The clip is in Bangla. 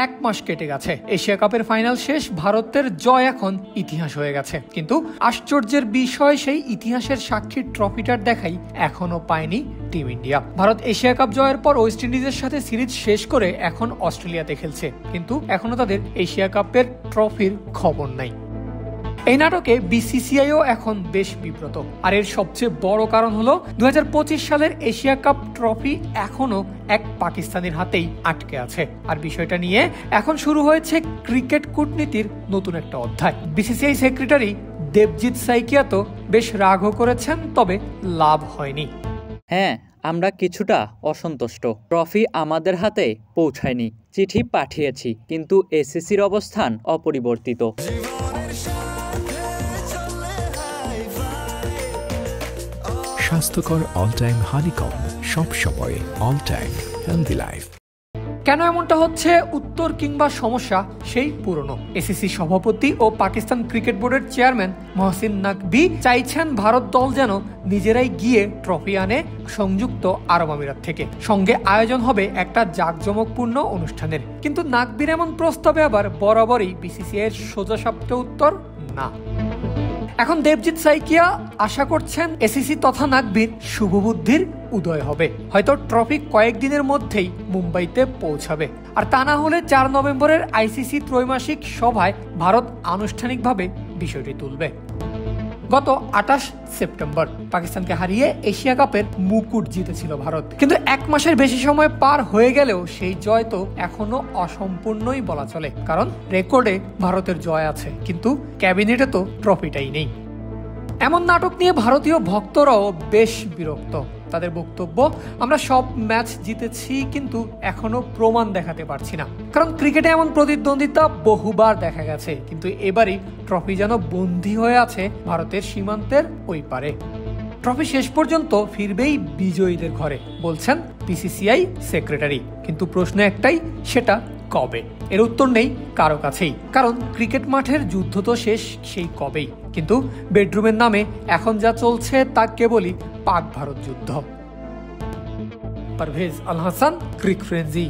1 মাস কেটে গেছে, এশিয়া কাপের ফাইনাল শেষ, ভারতের জয় এখন ইতিহাস হয়ে গেছে। কিন্তু আশ্চর্যের বিষয়, সেই ইতিহাসের সাক্ষী ট্রফিটার দেখাই এখনো পায়নি team India. Bharat Asia cup জয়ের পর ওয়েস্ট ইন্ডিজের সাথে সিরিজ শেষ করে এখন অস্ট্রেলিয়াতে খেলছে, কিন্তু এখনো তাদের এশিয়া কাপের ট্রফির খবর নাই। এই নাটকে বিসিসিআইও এখন বেশ বিব্রত, আর এর সবচেয়ে বড় কারণ হলো 2025 সালের এশিয়া কাপ ট্রফি এখনো এক পাকিস্তানের হাতেই আটকে আছে। আর বিষয়টা নিয়ে এখন শুরু হয়েছে ক্রিকেট কূটনীতির নতুন একটা অধ্যায়। বিসিসিআই সেক্রেটারি দেবজিৎ সাইকিয়া তো বেশ রাগও করেছেন, তবে লাভ হয়নি। হ্যাঁ, আমরা কিছুটা অসন্তুষ্ট। ট্রফি আমাদের হাতে পৌঁছায়নি, চিঠি পাঠিয়েছি, কিন্তু এসিসির অবস্থান অপরিবর্তিত। স্বাস্থ্যকর অল টাইম হানিকম, সব সময় অল টাইম হেলদি লাইফ। কেন এমনটা হচ্ছে, উত্তর কিংবা সমস্যা সেই পুরনো। এসিসি সভাপতি ও পাকিস্তান ক্রিকেট বোর্ডের চেয়ারম্যান মহসিন নাকভি চাইছেন ভারত দল যেন নিজেরাই গিয়ে ট্রফি আনে সংযুক্ত আরব আমিরাত থেকে, সঙ্গে আয়োজন হবে একটা জাঁকজমকপূর্ণ অনুষ্ঠানের। কিন্তু নাকভির এমন প্রস্তাবে আবার বরাবরই বিসিসিআই এর সোজাসাপটা উত্তর না। এখন দেবজিৎ সাইকিয়া আশা করছেন এসিসি তথা নাকভির শুভবুদ্ধির উদয় হবে, হয়তো ট্রফি কয়েকদিনের মধ্যেই মুম্বাইতে পৌঁছাবে। আর তা না হলে 4 নভেম্বরের আইসিসি ত্রৈমাসিক সভায় ভারত আনুষ্ঠানিকভাবে বিষয়টি তুলবে। গত 28 সেপ্টেম্বর পাকিস্তানকে হারিয়ে এশিয়া কাপের মুকুট জিতেছিল ভারত, কিন্তু 1 মাসের বেশি সময় পার হয়ে গেলেও সেই জয় তো এখনো অসম্পূর্ণই বলা চলে। কারণ রেকর্ডে ভারতের জয় আছে, কিন্তু ক্যাবিনেটে তো ট্রফিটাই নেই। এমন নাটক নিয়ে ভারতীয় ভক্তরাও বেশ বিরক্ত। তাদের বক্তব্য, আমরা সব ম্যাচ জিতেছি, কিন্তু এখনো প্রমাণ দেখাতে পারছি না। কারণ ক্রিকেটে এমন প্রতিদ্বন্দ্বিতা বহুবার দেখা গেছে, কিন্তু এবারই ট্রফি যেন বন্দী হয়ে আছে ভারতের সীমান্তের ওই পারে। ট্রফি শেষ পর্যন্ত ফিরবেই বিজয়ীদের ঘরে, বলছেন বিসিসিআই সেক্রেটারি। কিন্তু প্রশ্ন একটাই, সেটা কবে? এর উত্তর নেই কারো কাছেই। কারণ ক্রিকেট মাঠের যুদ্ধ তো শেষ সেই কবেই, কিন্তু বেডরুমের নামে এখন যা চলছে তা কেবলই পাক ভারত যুদ্ধ। পারভেজ আল হাসান, ক্রিক ফ্রেন্জি।